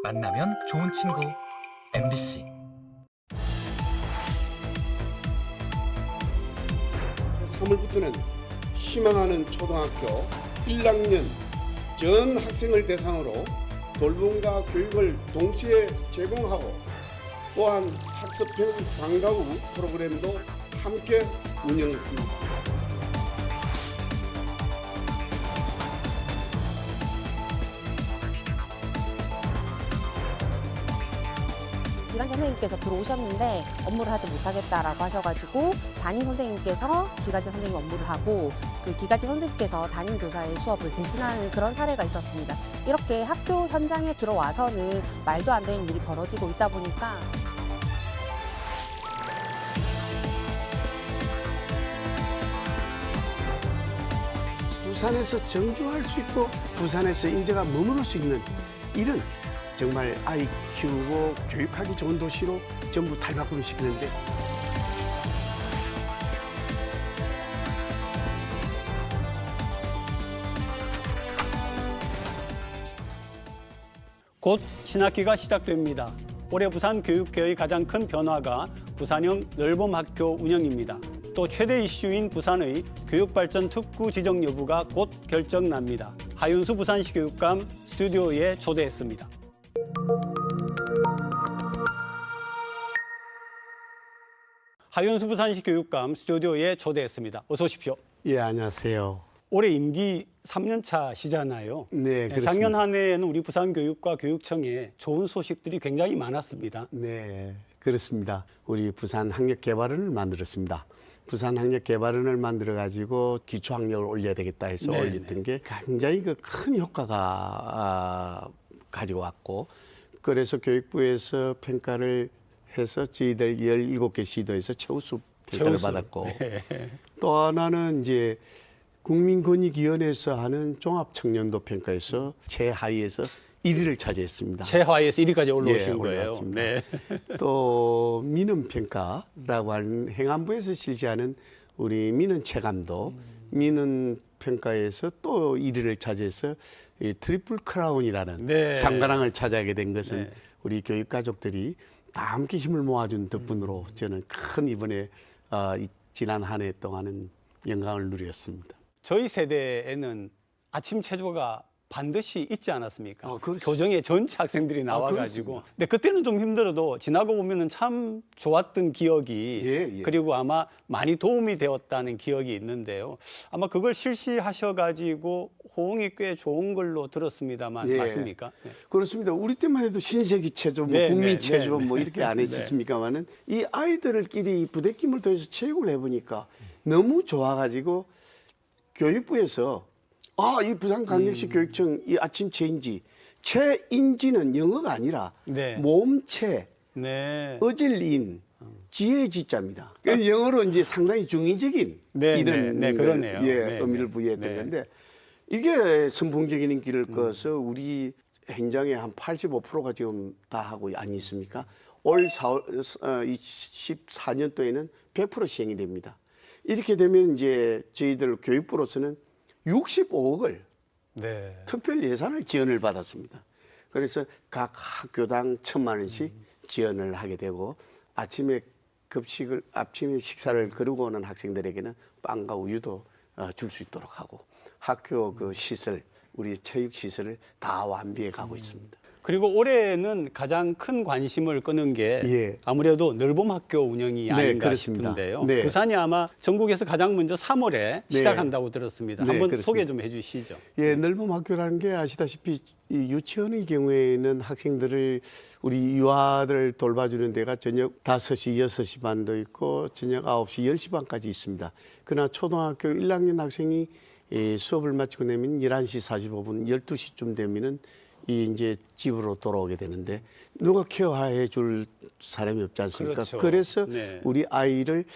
만나면 좋은 친구 MBC. 3월부터는 희망하는 초등학교 1학년 전 학생을 대상으로 돌봄과 교육을 동시에 제공하고 또한 학습형 방과 후 프로그램도 함께 운영합니다. 기간제 선생님께서 들어오셨는데 업무를 하지 못하겠다라고 하셔가지고 담임 선생님께서 기간제 선생님 업무를 하고 그 기간제 선생님께서 담임 교사의 수업을 대신하는 그런 사례가 있었습니다. 이렇게 학교 현장에 들어와서는 말도 안 되는 일이 벌어지고 있다 보니까 부산에서 정주할 수 있고 부산에서 인재가 머무를 수 있는 이런 정말 아이 키우고 교육하기 좋은 도시로 전부 탈바꿈시키는데 곧 신학기가 시작됩니다. 올해 부산 교육계의 가장 큰 변화가 부산형 넓음학교 운영입니다. 또 최대 이슈인 부산의 교육발전 특구 지정 여부가 곧 결정납니다. 하윤수 부산시 교육감 스튜디오에 초대했습니다. 하윤수 부산시 교육감 스튜디오에 초대했습니다. 어서 오십시오. 예, 안녕하세요. 올해 임기 3년 차시잖아요. 네, 그렇습니다. 작년 한 해에는 우리 부산교육과 교육청에 좋은 소식들이 굉장히 많았습니다. 네, 그렇습니다. 우리 부산 학력개발원을 만들었습니다. 부산 학력개발원을 만들어 가지고 기초학력을 올려야 되겠다 해서 네, 올렸던 게 굉장히 큰 효과가 가지고 왔고, 그래서 교육부에서 평가를 해서 저희들 17개 시도에서 최우수 평가를 받았고, 또 하나는 이제 국민권익위원회에서 하는 종합청년도 평가에서 최하위에서 1위를 차지했습니다. 최하위에서 1위까지 올라오신 예, 거예요. 올라왔습니다. 네. 또 민원평가라고 하는 행안부에서 실시하는 우리 민원체감도 민원평가에서 또 1위를 차지해서 이 트리플 크라운이라는 네. 상관왕을 차지하게 된 것은 네. 우리 교육가족들이 다 함께 힘을 모아준 덕분으로 저는 큰 이번에 이 지난 한 해 동안은 영광을 누렸습니다. 저희 세대에는 아침 체조가 반드시 있지 않았습니까? 그렇습니다. 교정에 전체 학생들이 나와가지고. 근데 그때는 좀 힘들어도 지나고 보면은 참 좋았던 기억이 예. 그리고 아마 많이 도움이 되었다는 기억이 있는데요. 아마 그걸 실시하셔가지고 호응이 꽤 좋은 걸로 들었습니다만 예. 맞습니까? 네. 그렇습니다. 우리 때만 해도 신세기 체조, 뭐 네, 국민 네, 체조 네, 뭐 이렇게 안 했었습니까만은 이 아이들끼리 부대낌을 통해서 체육을 해보니까 너무 좋아가지고 교육부에서 이 부산광역시 교육청 이 아침 체인지 체인지는 영어가 아니라 네. 몸체 네. 어질인 지혜지자입니다. 그래서 영어로 이제 상당히 중의적인 네, 이런 네, 그러네요. 예, 네, 의미를 네. 부여했던 네. 건데 이게 선풍적인 인기를 끌어서 우리 행정의 한 85%가 지금 다 하고 아니 있습니까? 올 14년도에는 100% 시행이 됩니다. 이렇게 되면 이제 저희들 교육부로서는 65억을 네. 특별 예산을 지원을 받았습니다. 그래서 각 학교당 1,000만 원씩 지원을 하게 되고 아침에 식사를 거르고 오는 학생들에게는 빵과 우유도 줄 수 있도록 하고 학교 그 시설, 우리 체육 시설을 다 완비해 가고 있습니다. 그리고 올해는 가장 큰 관심을 끄는 게 예. 아무래도 넓음학교 운영이 아닌가 그렇습니다. 싶은데요. 네. 부산이 아마 전국에서 가장 먼저 3월에 시작한다고 들었습니다. 네, 한번 그렇습니다. 소개 좀 해주시죠. 예, 넓음 학교라는 게 아시다시피 이 유치원의 경우에는 학생들을 우리 유아들을 돌봐주는 데가 저녁 5시, 6시 반도 있고 저녁 9시, 10시 반까지 있습니다. 그러나 초등학교 1학년 학생이 수업을 마치고 나면 11시 45분, 12시쯤 되면은 이제 집으로 돌아오게 되는데 누가 케어해 줄 사람이 없지 않습니까? 그렇죠. 그래서 네. 우리 아이를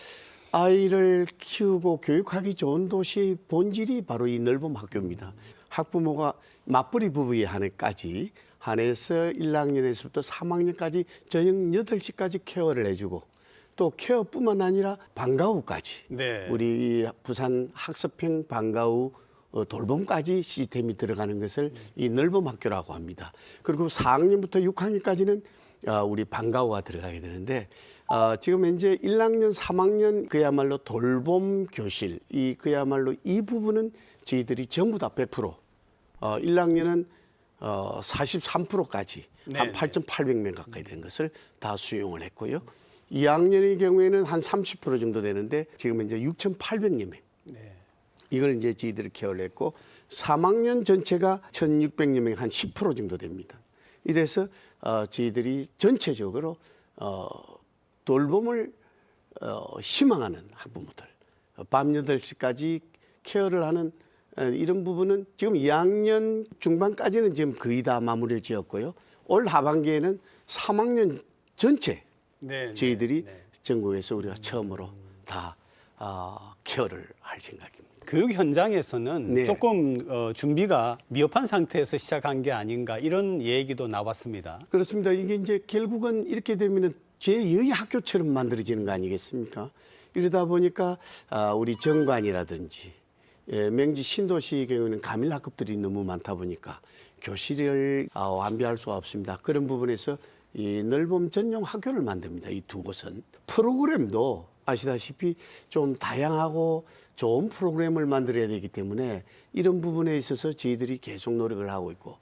키우고 교육하기 좋은 도시 본질이 바로 이 넓은 학교입니다. 학부모가 맞벌이 부부에 한해까지 한해서 1학년에서부터 3학년까지 저녁 8시까지 케어를 해주고 또 케어뿐만 아니라 방과 후까지 네. 우리 부산 학습형 방과 후 돌봄까지 시스템이 들어가는 것을 이 넓음 학교라고 합니다. 그리고 4학년부터 6학년까지는 우리 방과후가 들어가게 되는데 지금 현재 1학년, 3학년 그야말로 돌봄 교실 그야말로 이 부분은 저희들이 전부 다 100% 1학년은 43%까지 한 네, 8,800명 가까이 된 것을 다 수용을 했고요. 2학년의 경우에는 한 30% 정도 되는데 지금 이제 6,800여 명. 네. 이걸 이제 저희들이 케어를 했고 3학년 전체가 1,600여 명 한 10% 정도 됩니다. 이래서 저희들이 전체적으로 돌봄을 희망하는 학부모들 밤 8시까지 케어를 하는 이런 부분은 지금 2학년 중반까지는 지금 거의 다 마무리를 지었고요. 올 하반기에는 3학년 전체 네, 저희들이 네. 전국에서 우리가 처음으로 다 케어를 할 생각입니다. 교육 현장에서는 네. 조금 준비가 미흡한 상태에서 시작한 게 아닌가 이런 얘기도 나왔습니다. 그렇습니다. 이게 이제 결국은 이렇게 되면은 제2의 학교처럼 만들어지는 거 아니겠습니까? 이러다 보니까 우리 정관이라든지 명지 신도시 경우는 가밀 학급들이 너무 많다 보니까 교실을 완비할 수가 없습니다. 그런 부분에서 이 넓음 전용 학교를 만듭니다. 이 두 곳은 프로그램도 아시다시피 좀 다양하고 좋은 프로그램을 만들어야 되기 때문에 이런 부분에 있어서 저희들이 계속 노력을 하고 있고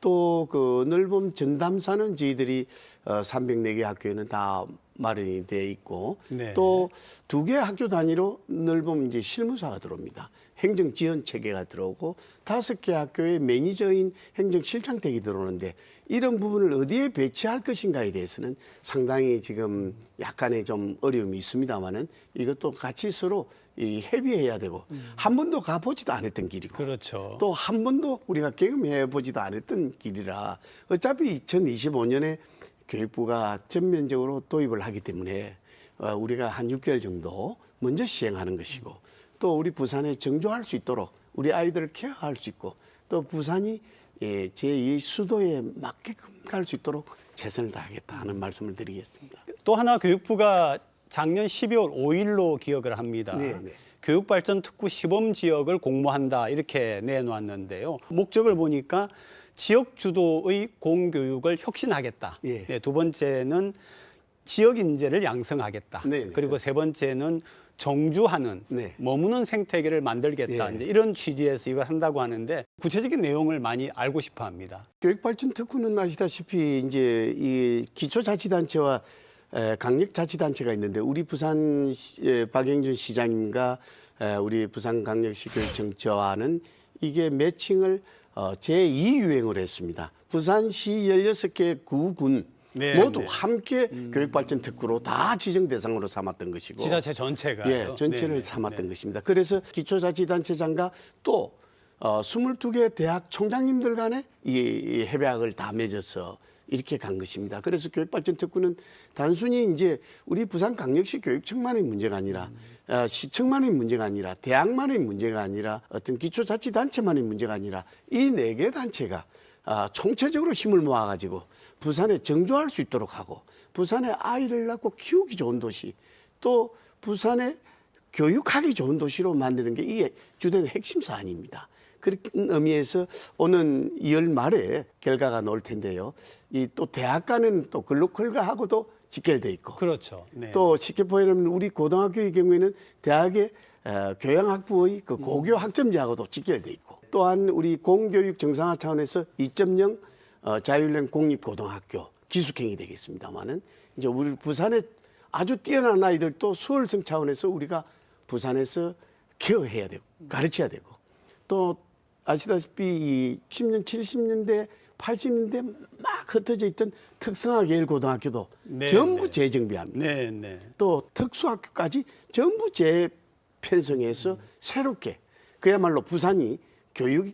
또 그 넓음 전담사는 저희들이 304개 학교에는 다 마련이 돼 있고 네. 또 2개 학교 단위로 넓음 이제 실무사가 들어옵니다. 행정 지원 체계가 들어오고 5개 학교의 매니저인 행정 실장택이 들어오는데 이런 부분을 어디에 배치할 것인가에 대해서는 상당히 지금 약간의 좀 어려움이 있습니다만은 이것도 같이 서로 협의해야 되고 한 번도 가보지도 않았던 길이고 그렇죠. 또 한 번도 우리가 경험해 보지도 않았던 길이라 어차피 2025년에 교육부가 전면적으로 도입을 하기 때문에 우리가 한 6개월 정도 먼저 시행하는 것이고 또 우리 부산에 정조할 수 있도록 우리 아이들을 케어할 수 있고 또 부산이 제2 수도에 맞게끔 갈 수 있도록 최선을 다하겠다 하는 말씀을 드리겠습니다. 또 하나 교육부가 작년 12월 5일로 기억을 합니다. 네, 네. 교육발전 특구 시범 지역을 공모한다 이렇게 내놓았는데요. 목적을 보니까 지역 주도의 공교육을 혁신하겠다. 예. 네, 두 번째는 지역 인재를 양성하겠다. 네, 네. 그리고 세 번째는 정주하는 네. 머무는 생태계를 만들겠다. 예. 이제 이런 취지에서 이걸 한다고 하는데 구체적인 내용을 많이 알고 싶어합니다. 교육발전 특구는 아시다시피 이제 이 기초자치단체와 강력자치단체가 있는데 우리 부산 박영준 시장님과 우리 부산광역시 교육청 이게 매칭을 제2유행을 했습니다. 부산시 16개 구군 네, 모두 네. 함께 교육발전 특구로 다 지정 대상으로 삼았던 것이고 지자체 전체가 예, 전체를 삼았던 것입니다. 그래서 기초자치단체장과 또 22개 대학 총장님들 간에 이 협약을 다 맺어서 이렇게 간 것입니다. 그래서 교육발전 특구는 단순히 이제 우리 부산광역시 교육청만의 문제가 아니라 시청만의 문제가 아니라 대학만의 문제가 아니라 어떤 기초자치단체만의 문제가 아니라 이 4개 단체가 총체적으로 힘을 모아가지고 부산에 정조할 수 있도록 하고 부산에 아이를 낳고 키우기 좋은 도시 또 부산에 교육하기 좋은 도시로 만드는 게 이게 주된 핵심 사안입니다. 그런 의미에서 오는 2월 말에 결과가 나올 텐데요. 이 또 대학 간은 또 글로컬과하고도 직결돼 있고 그렇죠. 네. 또 쉽게 보이면 우리 고등학교의 경우에는 대학의 교양학부의 그 고교 학점제하고도 직결돼 있고 또한 우리 공교육 정상화 차원에서 2.0 자율형 공립고등학교 기숙행이 되겠습니다만은 이제 우리 부산에 아주 뛰어난 아이들도 수월성 차원에서 우리가 부산에서 케어해야 되고 가르쳐야 되고 또 아시다시피 이 60년, 70년대, 80년대 막 흩어져 있던 특성화계열고등학교도 네, 전부 네. 재정비합니다. 네, 네. 또 특수학교까지 전부 재편성해서 새롭게 그야말로 부산이 교육이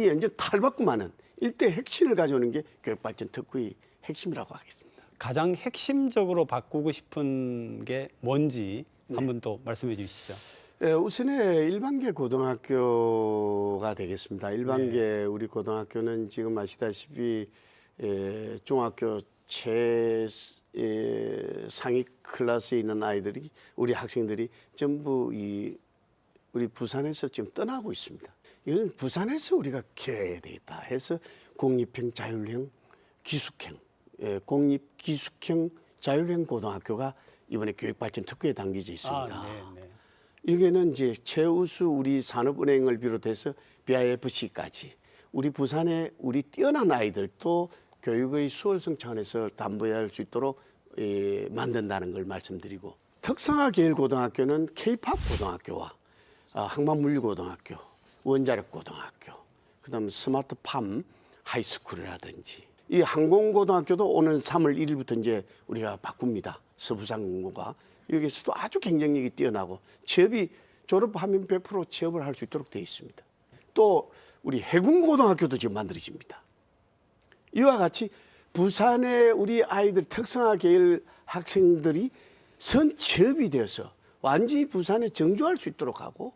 완전 탈바꿈하는 일대 핵심을 가져오는 게 교육발전 특구의 핵심이라고 하겠습니다. 가장 핵심적으로 바꾸고 싶은 게 뭔지 한번 또 말씀해 주시죠. 우선에 일반계 고등학교가 되겠습니다. 일반계 우리 고등학교는 지금 아시다시피 중학교 상위 클래스에 있는 아이들이 우리 학생들이 전부 우리 부산에서 지금 떠나고 있습니다. 이건 부산에서 우리가 키워야 되겠다 해서 공립형 자율형 기숙형, 공립 기숙형 자율형 고등학교가 이번에 교육발전 특구에 담겨져 있습니다. 여기는 이제 최우수 우리 산업은행을 비롯해서 BIFC까지 우리 부산의 우리 뛰어난 아이들도 교육의 수월성 차원에서 담보할 수 있도록 만든다는 걸 말씀드리고, 특성화 계열 고등학교는 K-팝 고등학교와 항만물리고등학교, 원자력 고등학교, 그다음 스마트팜 하이스쿨이라든지 이 항공고등학교도 오는 3월 1일부터 이제 우리가 바꿉니다. 서부상공고가 여기서도 아주 경쟁력이 뛰어나고 취업이 졸업하면 100% 취업을 할 수 있도록 되어 있습니다. 또 우리 해군고등학교도 지금 만들어집니다. 이와 같이 부산의 우리 아이들 특성화 계열 학생들이 선취업이 되어서 완전히 부산에 정주할 수 있도록 하고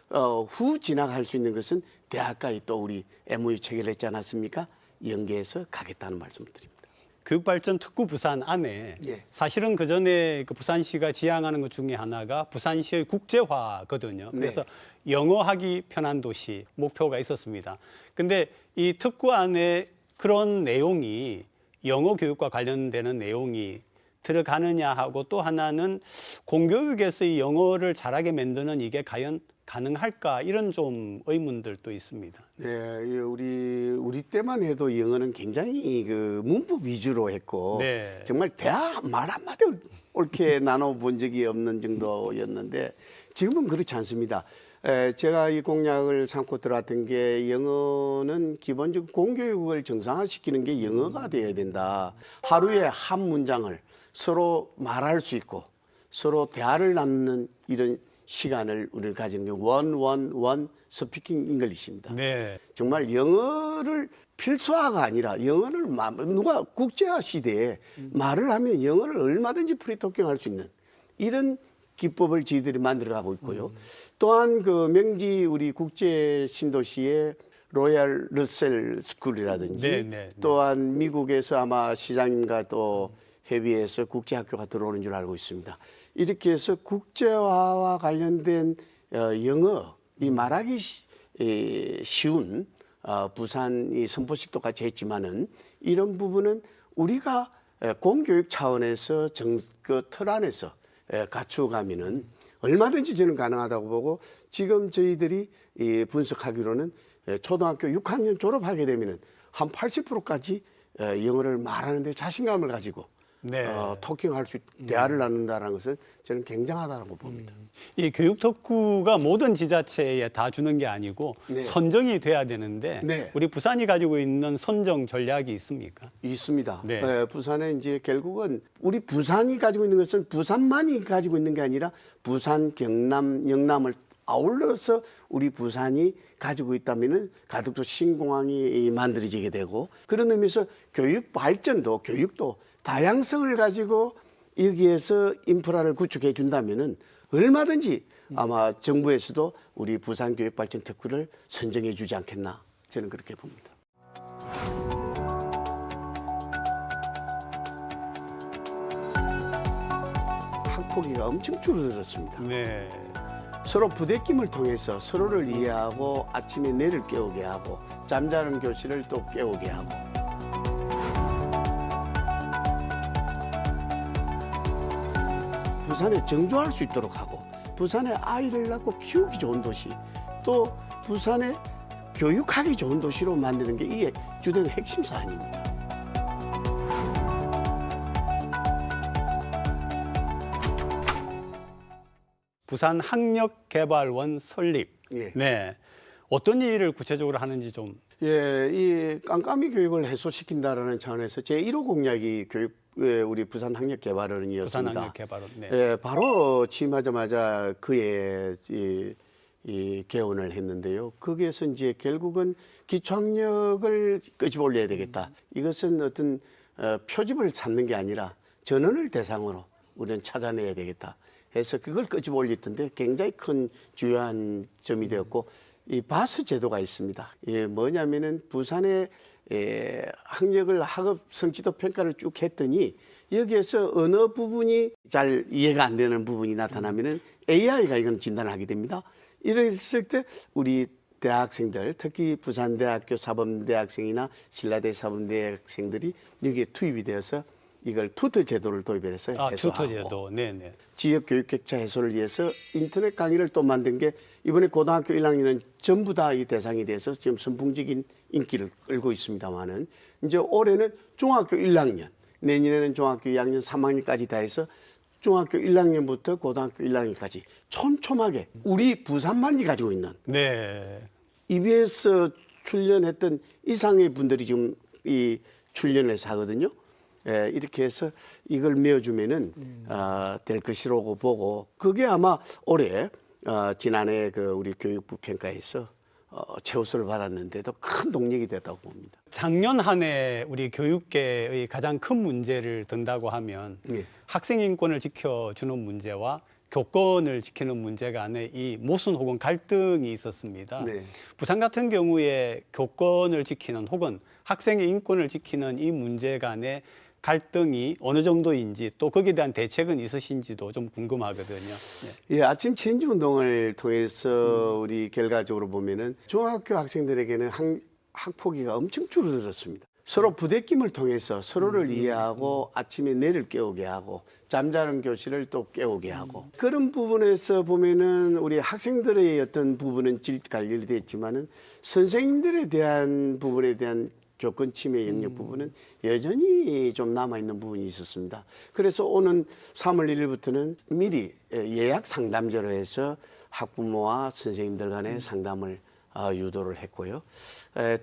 후 진학할 수 있는 것은 대학까지 또 우리 MOU 체결했지 않았습니까? 연계해서 가겠다는 말씀을 드립니다. 교육발전 특구 부산 안에 예. 사실은 그 전에 그 부산시가 지향하는 것 중에 하나가 부산시의 국제화거든요. 그래서 영어하기 편한 도시 목표가 있었습니다. 근데 이 특구 안에 그런 내용이 영어 교육과 관련되는 내용이 들어가느냐 하고, 또 하나는 공교육에서 이 영어를 잘하게 만드는 이게 과연 가능할까, 이런 좀 의문들도 있습니다. 네, 우리 때만 해도 영어는 굉장히 그 문법 위주로 했고 네. 정말 대화 말 한마디 옳게 나눠본 적이 없는 정도였는데 지금은 그렇지 않습니다. 제가 이 공약을 삼고 들어왔던 게 영어는 기본적으로 공교육을 정상화시키는 게 영어가 되어야 된다. 하루에 한 문장을 서로 말할 수 있고 서로 대화를 나누는 이런 시간을 우리가 가지는 게 원 스피킹 잉글리시입니다. 네. 정말 영어를 필수화가 아니라 영어를 누가 국제화 시대에 말을 하면 영어를 얼마든지 프리토킹할 수 있는 이런 기법을 저희들이 만들어가고 있고요. 또한 그 명지 우리 국제 신도시의 로얄 러셀 스쿨이라든지 또한 미국에서 아마 시장님과 또 협의해서 국제학교가 들어오는 줄 알고 있습니다. 이렇게 해서 국제화와 관련된 영어, 이 말하기 쉬운 부산이 선포식도 같이 했지만은 이런 부분은 우리가 공교육 차원에서 그 틀 안에서 갖추어가면은 얼마든지 저는 가능하다고 보고, 지금 저희들이 분석하기로는 초등학교 6학년 졸업하게 되면은 한 80%까지 영어를 말하는데 자신감을 가지고 토킹할 수, 대화를 나눈다는 것은 저는 굉장하다고 봅니다. 이 교육 특구가 모든 지자체에 다 주는 게 아니고 선정이 돼야 되는데 우리 부산이 가지고 있는 선정 전략이 있습니까? 있습니다. 부산에 이제 결국은 우리 부산이 가지고 있는 것은 부산만이 가지고 있는 게 아니라 부산, 경남, 영남을 아울러서 우리 부산이 가지고 있다면은 가덕도 신공항이 만들어지게 되고, 그런 의미에서 교육 발전도 교육도 다양성을 가지고 여기에서 인프라를 구축해 준다면은 얼마든지 아마 정부에서도 우리 부산 교육 발전 특구를 선정해 주지 않겠나, 저는 그렇게 봅니다. 학폭위가 엄청 줄어들었습니다. 서로 부대낌을 통해서 서로를 이해하고 아침에 뇌를 깨우게 하고 잠자는 교실을 또 깨우게 하고, 부산에 정조할 수 있도록 하고, 부산에 아이를 낳고 키우기 좋은 도시, 또 부산에 교육하기 좋은 도시로 만드는 게 이게 주된 핵심 사안입니다. 부산 학력개발원 설립. 어떤 일을 구체적으로 하는지 좀. 이 깜깜이 교육을 해소시킨다라는 차원에서 제1호 공약이 우리 부산 학력개발원이었습니다. 부산 학력개발원. 바로 취임하자마자 그해 이 개원을 했는데요. 거기에서 이제 결국은 기초학력을 끄집어 올려야 되겠다. 이것은 어떤 표집을 찾는 게 아니라 전원을 대상으로 우리는 찾아내야 되겠다 해서 그걸 끄집어 올렸던데 굉장히 큰 주요한 점이 되었고, 이 바스 제도가 있습니다. 뭐냐면은 부산의 학력을 학업 성취도 평가를 쭉 했더니 여기에서 어느 부분이 잘 이해가 안 되는 부분이 나타나면은 AI가 이건 진단을 하게 됩니다. 이랬을 때 우리 대학생들, 특히 부산대학교 사범대학생이나 신라대 사범대학생들이 여기에 투입이 되어서 이걸 투터 제도를 도입해서 아, 해소하고 튜터 제도. 네네. 지역 교육 격차 해소를 위해서 인터넷 강의를 또 만든 게 이번에 고등학교 1학년은 전부 다 이 대상이 돼서 지금 선풍적인 인기를 끌고 있습니다만은 이제 올해는 중학교 1학년, 내년에는 중학교 2학년, 3학년까지 다 해서 중학교 1학년부터 고등학교 1학년까지 촘촘하게 우리 부산만이 가지고 있는 네. EBS 출연했던 이상의 분들이 지금 이 출연해서 하거든요. 예, 이렇게 해서 이걸 메워주면은 될 것이라고 보고 그게 아마 올해 지난해 그 우리 교육부 평가에서 최우수를 받았는데도 큰 동력이 됐다고 봅니다. 작년 한 해 우리 교육계의 가장 큰 문제를 든다고 하면 예. 학생 인권을 지켜주는 문제와 교권을 지키는 문제 간의 이 모순 혹은 갈등이 있었습니다. 네. 부산 같은 경우에 교권을 지키는 혹은 학생의 인권을 지키는 이 문제 간의 갈등이 어느 정도인지 또 거기에 대한 대책은 있으신지도 좀 궁금하거든요. 네. 예, 아침 체인지 운동을 통해서 우리 결과적으로 보면은 중학교 학생들에게는 학폭위가 엄청 줄어들었습니다. 서로 부대낌을 통해서 서로를 이해하고 아침에 뇌를 깨우게 하고 잠자는 교실을 또 깨우게 하고 그런 부분에서 보면은 우리 학생들의 어떤 부분은 관리가 됐지만은 선생님들에 대한 부분에 대한 교권 침해 영역 부분은 여전히 좀 남아있는 부분이 있었습니다. 그래서 오는 3월 1일부터는 미리 예약 상담제로 해서 학부모와 선생님들 간의 상담을 유도를 했고요.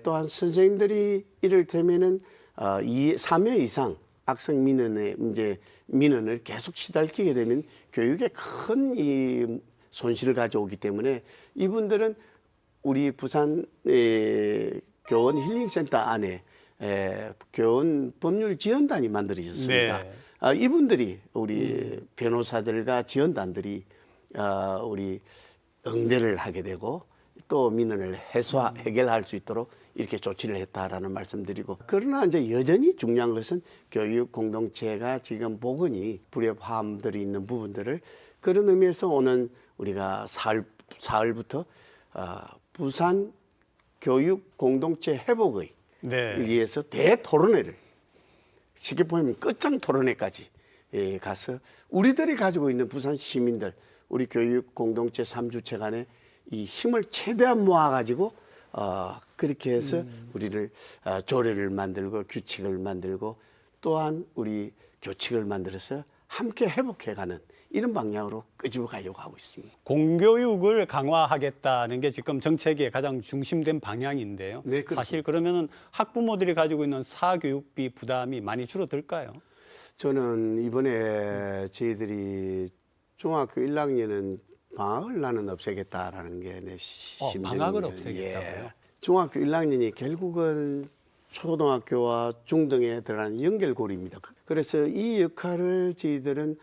또한 선생님들이 이를테면은 3회 이상 악성 민원에 이제 민원을 계속 시달리게 되면 교육에 큰 이 손실을 가져오기 때문에 이분들은 우리 부산 교원 힐링센터 안에 교원 법률 지원단이 만들어졌습니다. 네. 이분들이 우리 변호사들과 지원단들이 우리 응대를 하게 되고 또 민원을 해결할 수 있도록 이렇게 조치를 했다라는 말씀드리고 그러나 이제 여전히 중요한 것은 교육 공동체가 지금 보건이 불협화음들이 있는 부분들을 그런 의미에서 오는 우리가 4월부터 부산 교육 공동체 회복의 네. 위해서 대토론회를 쉽게 보면 끝장 토론회까지 가서 우리들이 가지고 있는 부산 시민들 우리 교육 공동체 3주체 간의 이 힘을 최대한 모아가지고 그렇게 해서 우리를 조례를 만들고 규칙을 만들고 또한 우리 교칙을 만들어서 함께 회복해가는 이런 방향으로 끄집어 가려고 하고 있습니다. 공교육을 강화하겠다는 게 지금 정책의 가장 중심된 방향인데요. 네, 그렇습니다. 사실 그러면은 학부모들이 가지고 있는 사교육비 부담이 많이 줄어들까요? 저는 이번에 저희들이 중학교 1학년은 방학을 나는 없애겠다라는 게 내 심정. 방학을 없애겠다고요? 중학교 1학년이 결국은 초등학교와 중등에 들어가는 연결고리입니다. 그래서 이 역할을 저희들은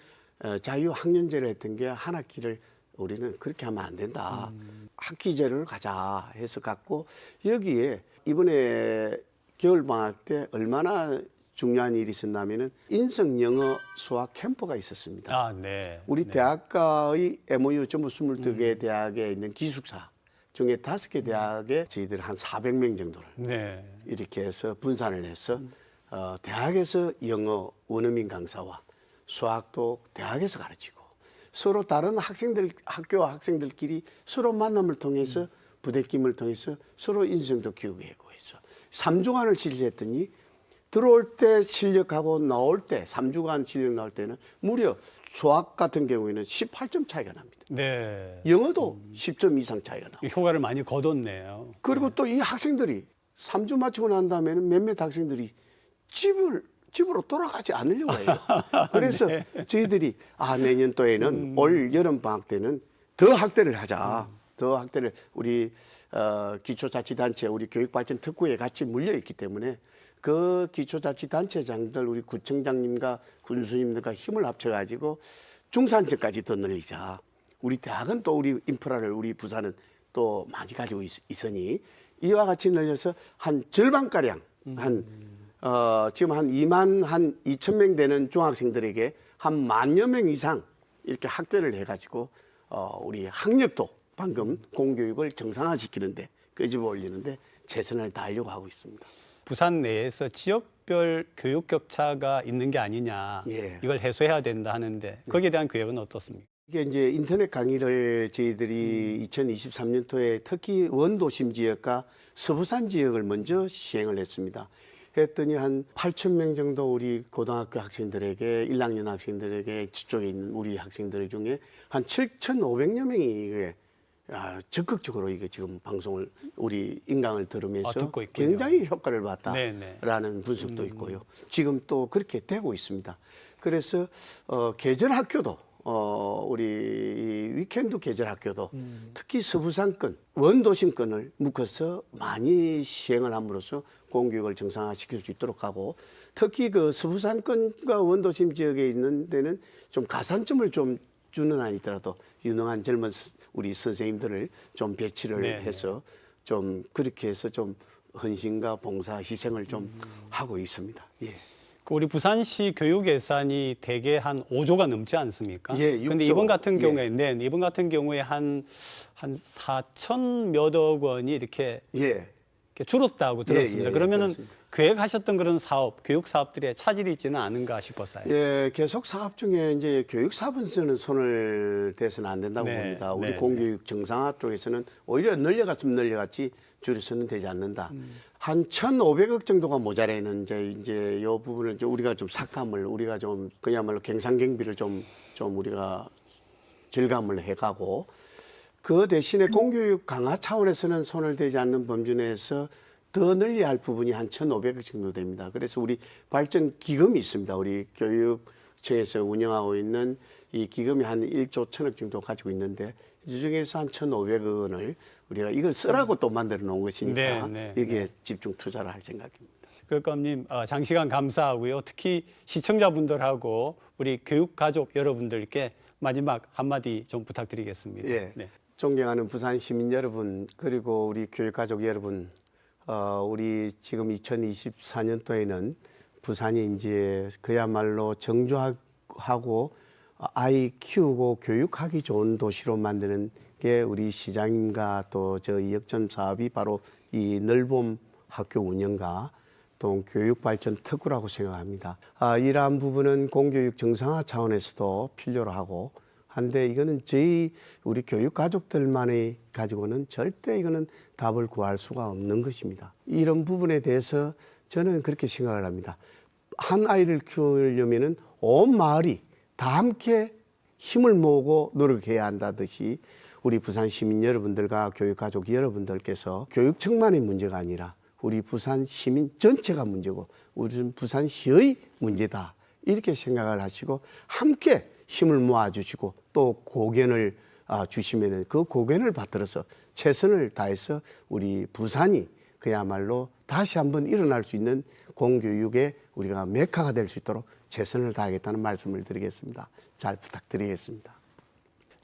자유학년제를 했던 게 한 학기를 우리는 그렇게 하면 안 된다. 학기제를 가자 해서 갖고 여기에 이번에 겨울방학 때 얼마나 중요한 일이 있었냐면은 인성 영어 수학 캠프가 있었습니다. 아, 네. 우리 네. 대학가의 MOU 전부 22개 대학에 있는 기숙사 중에 5개 대학에 저희들 한 400명 정도를 네. 이렇게 해서 분산을 해서 대학에서 영어 원어민 강사와 수학도 대학에서 가르치고 서로 다른 학교 학생들끼리 서로 만남을 통해서 부대낌을 통해서 서로 인성도 키우게 하고 해서 3주간을 실시했더니 들어올 때 실력하고 나올 때 3주간 실력 나올 때는 무려 수학 같은 경우에는 18점 차이가 납니다. 네. 영어도 10점 이상 차이가 나고 효과를 많이 거뒀네요. 그리고 또 이 학생들이 3주 마치고 난 다음에는 몇몇 학생들이 집으로 돌아가지 않으려고 해요. 그래서 저희들이 내년도에는 올 여름 방학 때는 더 학대를 하자. 더 학대를 우리 기초자치단체 우리 교육발전특구에 같이 물려 있기 때문에 그 기초자치단체장들 우리 구청장님과 군수님들과 힘을 합쳐가지고 중산층까지 더 늘리자. 우리 대학은 또 우리 인프라를 우리 부산은 또 많이 가지고 있으니 이와 같이 늘려서 한 절반가량 지금 한 2천 명 되는 중학생들에게 한 10,000여 명 이상 이렇게 학대를 해가지고 우리 학력도 방금 공교육을 정상화시키는데 끄집어 올리는데 최선을 다하려고 하고 있습니다. 부산 내에서 지역별 교육 격차가 있는 게 아니냐, 예. 이걸 해소해야 된다 하는데 거기에 대한 계획은 어떻습니까? 이게 이제 인터넷 강의를 저희들이 2023년도에 특히 원도심 지역과 서부산 지역을 먼저 시행을 했습니다. 했더니 한 8,000명 정도 우리 고등학교 학생들에게 1학년 학생들에게 저쪽에 있는 우리 학생들 중에 한 7,500여 명이 이게 적극적으로 이게 지금 방송을 우리 인강을 들으면서 듣고 있군요. 굉장히 효과를 네네. 봤다라는 분석도 있고요. 지금 또 그렇게 되고 있습니다. 그래서 계절 학교도 우리 위켄드 계절 학교도 특히 서부산권, 원도심권을 묶어서 많이 시행을 함으로써 공교육을 정상화시킬 수 있도록 하고 특히 그 서부산권과 원도심 지역에 있는 데는 좀 가산점을 좀 주는 아니더라도 유능한 젊은 우리 선생님들을 좀 배치를 네네. 해서 좀 그렇게 해서 좀 헌신과 봉사, 희생을 좀 하고 있습니다. 예. 우리 부산시 교육 예산이 대개 한 5조가 넘지 않습니까? 예, 그런데 6조. 이번 같은 예. 경우에, 이번 같은 경우에 한 4천 몇억 원이 이렇게 예. 줄었다고 들었습니다. 예, 그러면은 그렇습니다. 계획하셨던 그런 사업, 교육 사업들에 차질이 있지는 않은가 싶어서요. 예, 계속 사업 중에 이제 교육 사업은 저는 손을 대서는 안 된다고 네, 봅니다. 우리 네, 공교육 정상화 쪽에서는 오히려 늘려갔으면 늘려갔지 줄여서는 되지 않는다. 한 1,500억 정도가 모자라는 이제 이 부분을 좀 우리가 좀 삭감을 우리가 좀 그야말로 경상경비를 좀 우리가 절감을 해가고 그 대신에 공교육 강화 차원에서는 손을 대지 않는 범주 내에서 더 늘려야 할 부분이 한 1,500억 정도 됩니다. 그래서 우리 발전 기금이 있습니다. 우리 교육청에서 운영하고 있는 이 기금이 한 1조 1,000억 정도 가지고 있는데 이 중에서 한 1,500억 원을 우리가 이걸 쓰라고 또 만들어 놓은 것이니까 여기에 집중 투자를 할 생각입니다. 교육감님 장시간 감사하고요. 특히 시청자분들하고 우리 교육 가족 여러분들께 마지막 한마디 좀 부탁드리겠습니다. 예. 네. 존경하는 부산 시민 여러분 그리고 우리 교육 가족 여러분, 우리 지금 2024년도에는 부산이 이제 그야말로 정조하고 아이 키우고 교육하기 좋은 도시로 만드는 게 우리 시장님과 또 저희 역점 사업이 바로 이 넓음 학교 운영과 또 교육 발전 특구라고 생각합니다. 이러한 부분은 공교육 정상화 차원에서도 필요로 하고 한데 이거는 저희 우리 교육 가족들만이 가지고는 절대 이거는 답을 구할 수가 없는 것입니다. 이런 부분에 대해서 저는 그렇게 생각을 합니다. 한 아이를 키우려면은 온 마을이 다 함께 힘을 모으고 노력해야 한다듯이 우리 부산 시민 여러분들과 교육 가족 여러분들께서 교육청만의 문제가 아니라 우리 부산 시민 전체가 문제고 우리 부산시의 문제다 이렇게 생각을 하시고 함께 힘을 모아주시고 또 고견을 주시면은 그 고견을 받들어서 최선을 다해서 우리 부산이 그야말로 다시 한번 일어날 수 있는 공교육의 우리가 메카가 될 수 있도록 최선을 다하겠다는 말씀을 드리겠습니다. 잘 부탁드리겠습니다.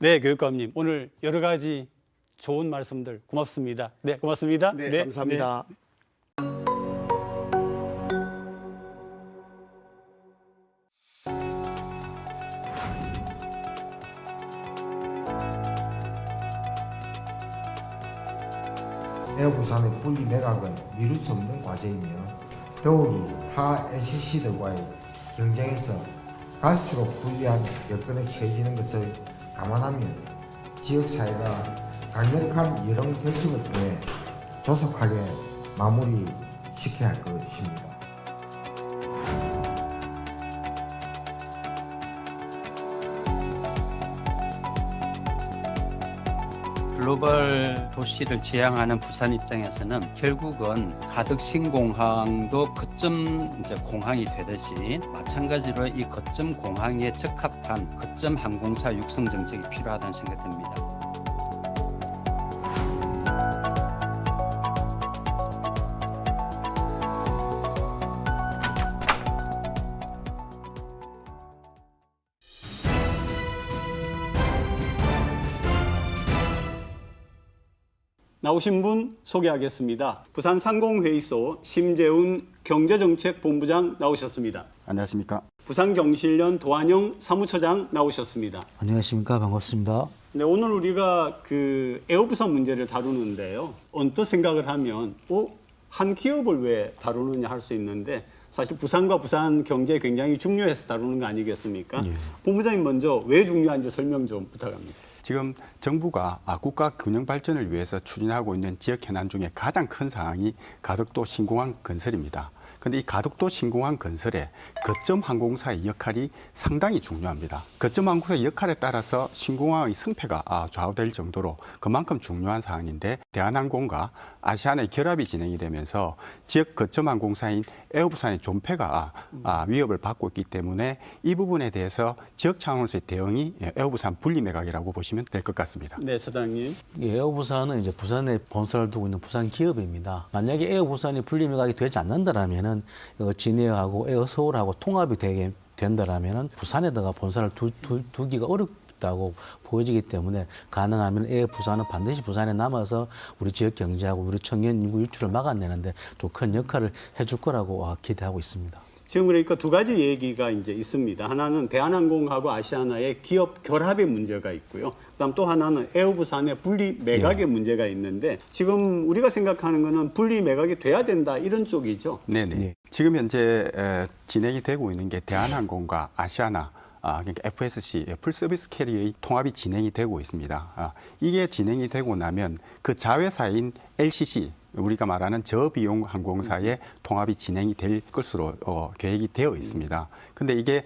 네, 교육감님 오늘 여러 가지 좋은 말씀들 고맙습니다. 네, 고맙습니다. 네, 감사합니다. 에어 부산의 분리 매각은 미룰 수 없는 과제이며 더욱이 타 NCC들과의 경쟁에서 갈수록 불리한 여건에 처해지는 것을 감안하며 지역사회가 강력한 여론 결집을 통해 조속하게 마무리시켜야 할 것입니다. 글로벌 도시를 지향하는 부산 입장에서는 결국은 가덕 신공항도 거점 공항이 되듯이 마찬가지로 이 거점 공항에 적합한 거점 항공사 육성 정책이 필요하다는 생각이 듭니다. 나오신 분 소개하겠습니다. 부산 상공회의소 심재훈 경제정책본부장 나오셨습니다. 안녕하십니까. 부산경실련 도안영 사무처장 나오셨습니다. 안녕하십니까. 반갑습니다. 네, 오늘 우리가 그 에어부산 문제를 다루는데요. 언뜻 생각을 하면 한 기업을 왜 다루느냐 할 수 있는데 사실 부산과 부산 경제에 굉장히 중요해서 다루는 거 아니겠습니까? 예. 본부장님 먼저 왜 중요한지 설명 좀 부탁합니다. 지금 정부가 국가 균형 발전을 위해서 추진하고 있는 지역 현안 중에 가장 큰 사항이 가덕도 신공항 건설입니다. 그런데 이 가덕도 신공항 건설에 거점 항공사의 역할이 상당히 중요합니다. 거점 항공사의 역할에 따라서 신공항의 승패가 좌우될 정도로 그만큼 중요한 사항인데 대한항공과 아시아나의 결합이 진행이 되면서 지역 거점 항공사인 에어부산의 존폐가 위협을 받고 있기 때문에 이 부분에 대해서 지역 차원에서의 대응이 에어부산 분리 매각이라고 보시면 될 것 같습니다. 네, 처장님. 에어부산은 이제 부산에 본사를 두고 있는 부산 기업입니다. 만약에 에어부산이 분리 매각이 되지 않는다라면은 진에어하고 에어서울하고 통합이 되게 된다라면은 부산에다가 본사를 두기가 어렵다고 보여지기 때문에 가능하면 에어부산은 반드시 부산에 남아서 우리 지역 경제하고 우리 청년 인구 유출을 막아내는데 또 큰 역할을 해줄 거라고 기대하고 있습니다. 지금 그러니까 두 가지 얘기가 이제 있습니다. 하나는 대한항공하고 아시아나의 기업 결합의 문제가 있고요. 그다음 또 하나는 에어부산의 분리 매각의 문제가 있는데 지금 우리가 생각하는 거는 분리 매각이 돼야 된다 이런 쪽이죠. 네네. 네. 지금 현재 진행이 되고 있는 게 대한항공과 아시아나 그러니까 FSC 풀서비스 캐리어의 통합이 진행이 되고 있습니다. 이게 진행이 되고 나면 그 자회사인 LCC 우리가 말하는 저비용 항공사의 통합이 진행이 될 것으로 계획이 되어 있습니다. 근데 이게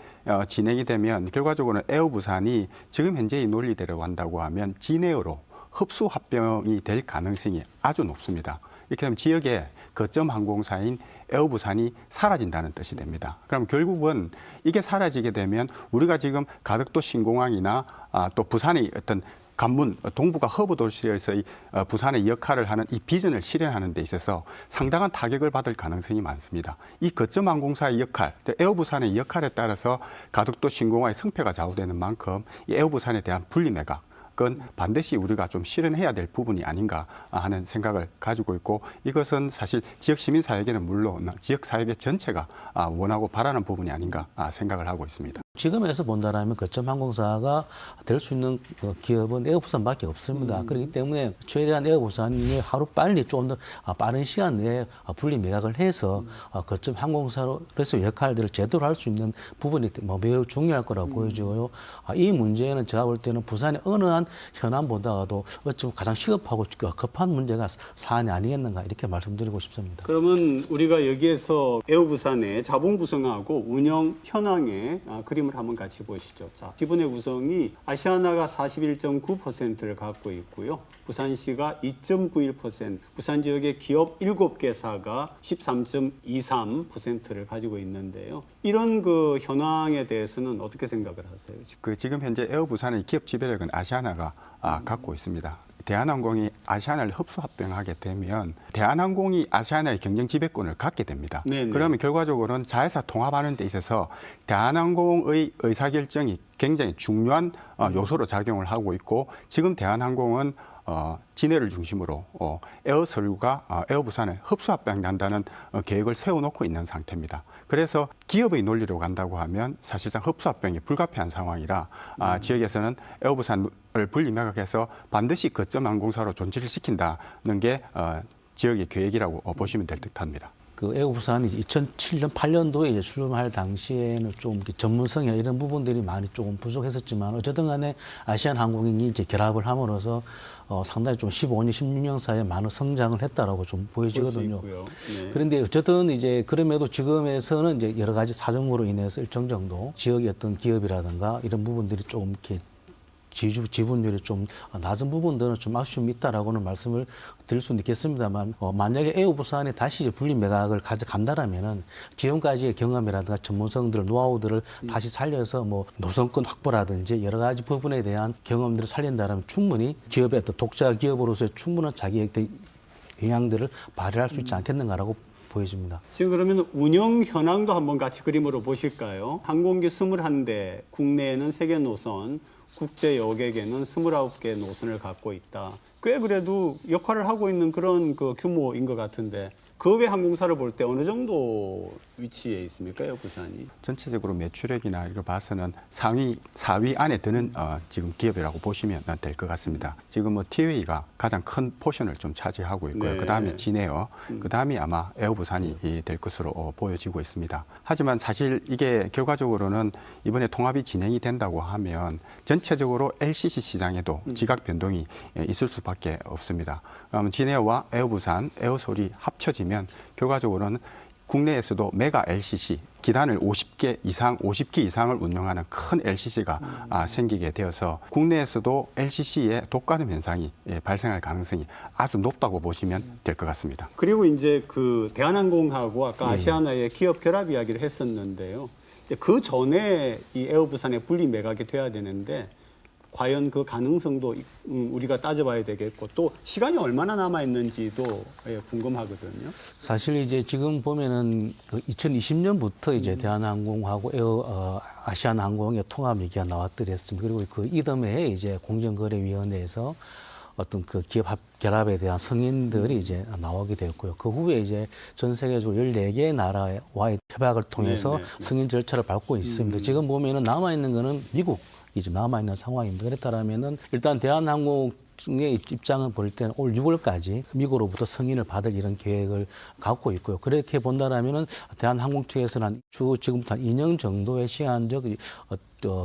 진행이 되면 결과적으로는 에어부산이 지금 현재의 논리대로 간다고 하면 진에어로 흡수 합병이 될 가능성이 아주 높습니다. 이렇게 되면 지역에 거점 항공사인 에어부산이 사라진다는 뜻이 됩니다. 그럼 결국은 이게 사라지게 되면 우리가 지금 가덕도 신공항이나 또 부산의 어떤 관문, 동북아 허브 도시에서의 부산의 역할을 하는 이 비전을 실현하는 데 있어서 상당한 타격을 받을 가능성이 많습니다. 이 거점 항공사의 역할, 에어부산의 역할에 따라서 가덕도 신공항의 승패가 좌우되는 만큼 이 에어부산에 대한 분리 매각, 그건 반드시 우리가 좀 실현해야 될 부분이 아닌가 하는 생각을 가지고 있고 이것은 사실 지역 시민사회계는 물론 지역 사회계 전체가 원하고 바라는 부분이 아닌가 생각을 하고 있습니다. 지금에서 본다라면 거점 항공사가 될 수 있는 기업은 에어부산밖에 없습니다. 그렇기 때문에 최대한 에어부산이 하루 빨리 좀 더 빠른 시간 내에 분리 매각을 해서 거점 항공사로서 역할들을 제대로 할 수 있는 부분이 매우 중요할 거라고 보여지고요. 이 문제는 제가 볼 때는 부산의 어느 한 현안보다도 어쩌면 가장 시급하고 급한 문제가 사안이 아니겠는가 이렇게 말씀드리고 싶습니다. 그러면 우리가 여기에서 에어부산의 자본 구성하고 운영 현황의 그림을 한번 같이 보시죠. 자, 지분의 구성이 아시아나가 41.9%를 갖고 있고요. 부산시가 2.91%, 부산 지역의 기업 7개사가 13.23%를 가지고 있는데요. 이런 그 현황에 대해서는 어떻게 생각을 하세요? 지금 현재 에어부산의 기업 지배력은 아시아나가 갖고 있습니다. 대한항공이 아시아나를 흡수 합병하게 되면 대한항공이 아시아나의 경영 지배권을 갖게 됩니다. 네네. 그러면 결과적으로는 자회사 통합하는 데 있어서 대한항공의 의사결정이 굉장히 중요한 요소로 작용을 하고 있고 지금 대한항공은 진해를 중심으로 에어서울과 에어부산을 흡수합병한다는 계획을 세워놓고 있는 상태입니다. 그래서 기업의 논리로 간다고 하면 사실상 흡수합병이 불가피한 상황이라 지역에서는 에어부산을 분리매각해서 반드시 거점 항공사로 존재를 시킨다는 게 지역의 계획이라고 보시면 될 듯합니다. 그 에어부산이 2007년, 8년도에 이제 출범할 당시에는 좀 전문성이나 이런 부분들이 많이 조금 부족했었지만 어쨌든 간에 아시안항공이 이제 결합을 함으로써 상당히 좀 15년, 16년 사이에 많은 성장을 했다라고 좀 보여지거든요. 네. 그런데 어쨌든 이제 그럼에도 지금에서는 이제 여러 가지 사정으로 인해서 일정 정도 지역의 어떤 기업이라든가 이런 부분들이 조금 이렇게 지분율이 좀 낮은 부분들은 좀 아쉬움이 있다라고는 말씀을 드릴 수는 있겠습니다만 만약에 에어부산이 다시 분리 매각을 가져간다라면은 지금까지의 경험이라든가 전문성들, 노하우들을 다시 살려서 뭐 노선권 확보라든지 여러 가지 부분에 대한 경험들을 살린다라면 충분히 기업의 어떤 독자 기업으로서의 충분한 자기의 영향들을 발휘할 수 있지 않겠는가라고 보여집니다. 지금 그러면 운영 현황도 한번 같이 그림으로 보실까요? 항공기 21대, 국내에는 3개 노선, 국제 여객에는 29개 노선을 갖고 있다. 꽤 그래도 역할을 하고 있는 그런 그 규모인 것 같은데 그 외 항공사를 볼 때 어느 정도 위치에 있습니까, 에어부산이? 전체적으로 매출액이나 이걸 봐서는 상위 4위 안에 드는 지금 기업이라고 보시면 될 것 같습니다. 지금 뭐 티웨이가 가장 큰 포션을 좀 차지하고 있고요. 네. 그다음에 진에어, 그다음에 아마 에어부산이 될 것으로 보여지고 있습니다. 하지만 사실 이게 결과적으로는 이번에 통합이 진행이 된다고 하면 전체적으로 LCC 시장에도 지각 변동이 있을 수밖에 없습니다. 그러면 진에어와 에어부산, 에어솔이 합쳐지면 결과적으로는 국내에서도 메가 LCC 기단을 50개 이상을 운영하는 큰 LCC가 생기게 되어서 국내에서도 LCC의 독과점 현상이 발생할 가능성이 아주 높다고 보시면 될 것 같습니다. 그리고 이제 그 대한항공하고 아까 아시아나의 기업 결합 이야기를 했었는데요. 이제 그 전에 이 에어부산의 분리 매각이 돼야 되는데 과연 그 가능성도 우리가 따져봐야 되겠고 또 시간이 얼마나 남아 있는지도 궁금하거든요. 사실 이제 지금 보면은 그 2020년부터 이제 대한항공하고 아시아나항공의 통합 얘기가 나왔더랬습니다. 그리고 그 이듬해에 이제 공정거래위원회에서 어떤 그 기업 결합에 대한 승인들이 이제 나오게 되었고요. 그 후에 이제 전 세계적으로 14개의 나라와의 협약을 통해서 승인 절차를 밟고 있습니다. 지금 보면은 남아있는 거는 미국. 이제 남아있는 상황입니다. 그랬다면은 일단 대한항공의 입장을 볼 때는 올 6월까지 미국으로부터 승인을 받을 이런 계획을 갖고 있고요. 그렇게 본다라면은 대한항공 측에서는 지금부터 한 2년 정도의 시한적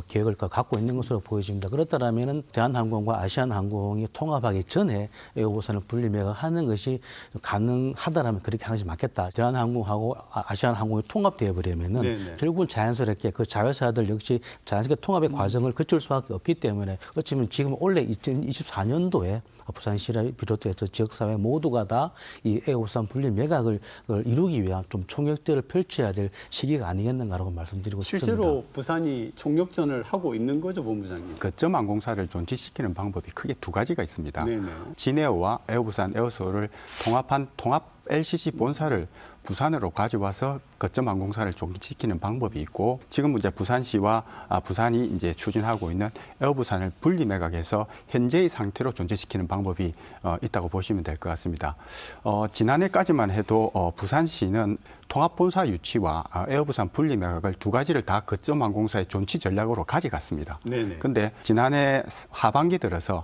계획을 갖고 있는 것으로 보여집니다. 그렇다면은 대한항공과 아시아나항공이 통합하기 전에 에어부산을 분리 매각하는 것이 가능하다라면 그렇게 하는 것이 맞겠다. 대한항공하고 아시아나항공이 통합되어 버리면은 결국은 자연스럽게 그 자회사들 역시 자연스럽게 통합의 과정을 거칠 수밖에 없기 때문에 어쩌면 지금 올해 2024년도에 부산시를 비롯해서 지역사회 모두가 다 이 에어부산 분리 매각을 이루기 위한 좀 총력전을 펼쳐야 될 시기가 아니겠는가라고 말씀드리고 싶습니다. 실제로 부산이 총력전을 하고 있는 거죠, 본부장님? 거점 항공사를 존치시키는 방법이 크게 두 가지가 있습니다. 네네. 진에어와 에어부산, 에어솔을 통합한 통합 LCC 본사를 부산으로 가져와서 거점 항공사를 존치시키는 방법이 있고 지금 이제 부산시와 부산이 이제 추진하고 있는 에어부산을 분리 매각해서 현재의 상태로 존재시키는 방법이 있다고 보시면 될 것 같습니다. 지난해까지만 해도 부산시는 통합본사 유치와 에어부산 분리 매각을 두 가지를 다 거점 항공사의 존치 전략으로 가져갔습니다. 그런데 지난해 하반기 들어서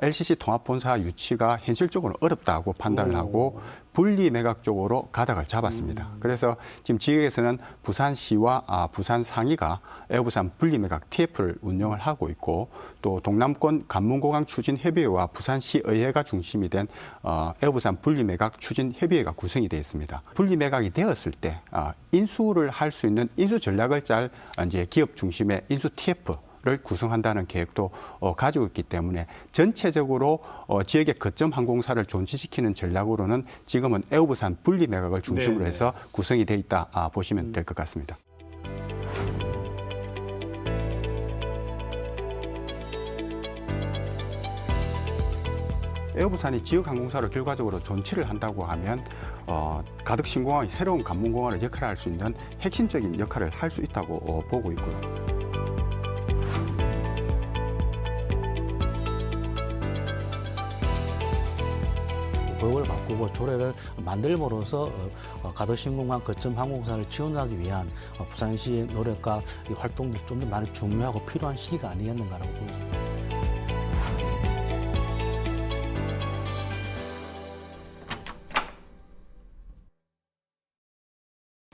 LCC 통합본사 유치가 현실적으로 어렵다고 판단을 하고 분리 매각 쪽으로 가닥을 잡았습니다. 그래서 지금 지역에서는 부산시와 부산 상위가 에어부산 분리 매각 TF를 운영을 하고 있고 또 동남권 관문공항 추진 협의회와 부산시 의회가 중심이 된 에어부산 분리 매각 추진 협의회가 구성이 되어 있습니다. 분리 매각이 되었을 때 인수를 할 수 있는 인수 전략을 짤 이제 기업 중심의 인수 TF 를 구성한다는 계획도 가지고 있기 때문에 전체적으로 지역의 거점 항공사를 존치시키는 전략으로는 지금은 에어부산 분리 매각을 중심으로 해서 구성이 돼 있다 보시면 될 것 같습니다. 에어부산이 지역 항공사를 결과적으로 존치를 한다고 하면 가덕 신공항이 새로운 관문공항을 역할할 수 있는 핵심적인 역할을 할 수 있다고 보고 있고요. 법을 바꾸고 조례를 만들므로써 가덕신공항 거점 항공사를 지원하기 위한 부산시의 노력과 이 활동들이 좀 더 많이 중요하고 필요한 시기가 아니겠는가라고 보입니다.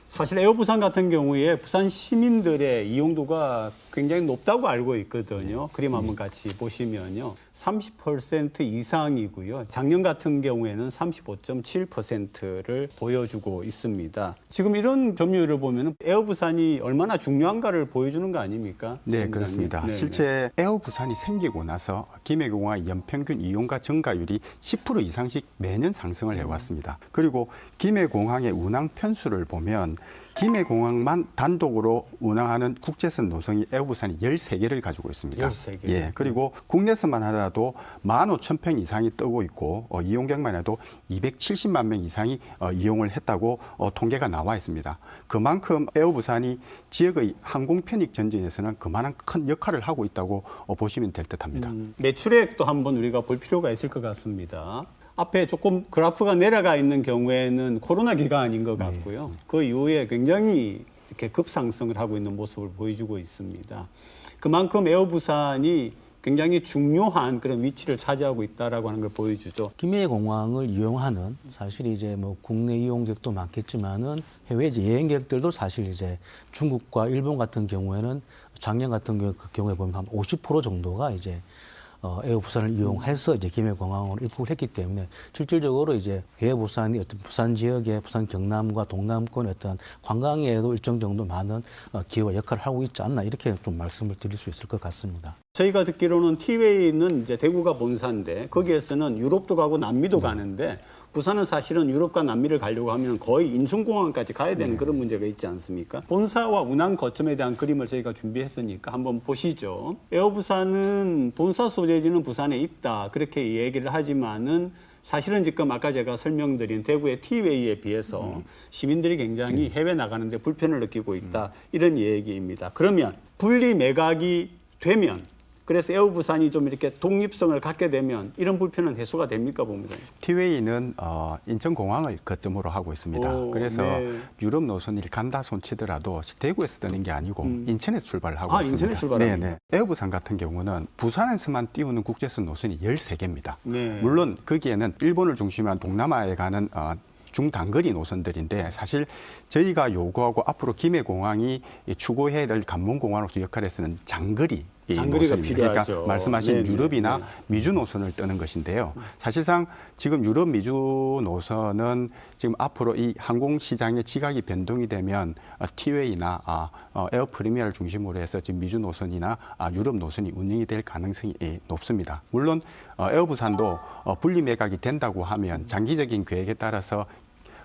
사실 에어부산 같은 경우에 부산 시민들의 이용도가 굉장히 높다고 알고 있거든요. 그림 한번 같이 보시면요. 30% 이상이고요. 작년 같은 경우에는 35.7%를 보여주고 있습니다. 지금 이런 점유율을 보면 에어부산이 얼마나 중요한가를 보여주는 거 아닙니까? 네, 그렇습니다. 실제 에어부산이 생기고 나서 김해공항의 연평균 이용가 증가율이 10% 이상씩 매년 상승을 해왔습니다. 그리고 김해공항의 운항 편수를 보면 김해공항만 단독으로 운항하는 국제선 노선이 에어부산이 13개를 가지고 있습니다. 13개. 예, 그리고 국내선만 하더라도 15,000평 이상이 뜨고 있고 이용객만 해도 270만 명 이상이 이용을 했다고 통계가 나와 있습니다. 그만큼 에어부산이 지역의 항공 편익 전진에서는 그만한 큰 역할을 하고 있다고 보시면 될 듯합니다. 매출액도 한번 우리가 볼 필요가 있을 것 같습니다. 앞에 조금 그래프가 내려가 있는 경우에는 코로나 기간인 것 같고요. 그 이후에 굉장히 이렇게 급상승을 하고 있는 모습을 보여주고 있습니다. 그만큼 에어부산이 굉장히 중요한 그런 위치를 차지하고 있다라고 하는 걸 보여주죠. 김해 공항을 이용하는 사실 이제 뭐 국내 이용객도 많겠지만은 해외 여행객들도 사실 이제 중국과 일본 같은 경우에는 작년 같은 경우에 보면 한 50% 정도가 이제 에어부산을 이용해서 이제 김해공항으로 입국을 했기 때문에 실질적으로 이제 에어부산이 어떤 부산 지역의 부산 경남과 동남권의 어떤 관광에도 일정 정도 많은 기여와 역할을 하고 있지 않나 이렇게 좀 말씀을 드릴 수 있을 것 같습니다. 저희가 듣기로는 티웨이는 이제 대구가 본사인데 거기에서는 유럽도 가고 남미도 가는데 부산은 사실은 유럽과 남미를 가려고 하면 거의 인천공항까지 가야 되는 그런 문제가 있지 않습니까? 본사와 운항 거점에 대한 그림을 저희가 준비했으니까 한번 보시죠. 에어부산은 본사 소재지는 부산에 있다 그렇게 얘기를 하지만은 사실은 지금 아까 제가 설명드린 대구의 티웨이에 비해서 시민들이 굉장히 해외 나가는데 불편을 느끼고 있다 이런 얘기입니다. 그러면 분리 매각이 되면 그래서 에어부산이 좀 이렇게 독립성을 갖게 되면 이런 불편은 해소가 됩니까 봅니다. 티웨이는 인천공항을 거점으로 하고 있습니다. 오, 그래서 네. 유럽 노선을 간다 손치더라도 대구에서 뜨는 게 아니고 인천에 출발을 하고 있습니다. 인천에 출발합니다. 네네. 에어부산 같은 경우는 부산에서만 띄우는 국제선 노선이 13개입니다. 네. 물론 거기에는 일본을 중심으로 한 동남아에 가는 중단거리 노선들인데 사실 저희가 요구하고 앞으로 김해공항이 추구해야 될 관문공항으로서 역할에서는 장거리 장거리가 노선입니다. 필요하죠. 그러니까 말씀하신 네네. 유럽이나 네. 미주 노선을 뜨는 것인데요. 사실상 지금 유럽 미주 노선은 지금 앞으로 이 항공 시장의 지각이 변동이 되면 티웨이나 에어 프리미어를 중심으로 해서 지금 미주 노선이나 유럽 노선이 운영이 될 가능성이 높습니다. 물론 에어부산도 분리 매각이 된다고 하면 장기적인 계획에 따라서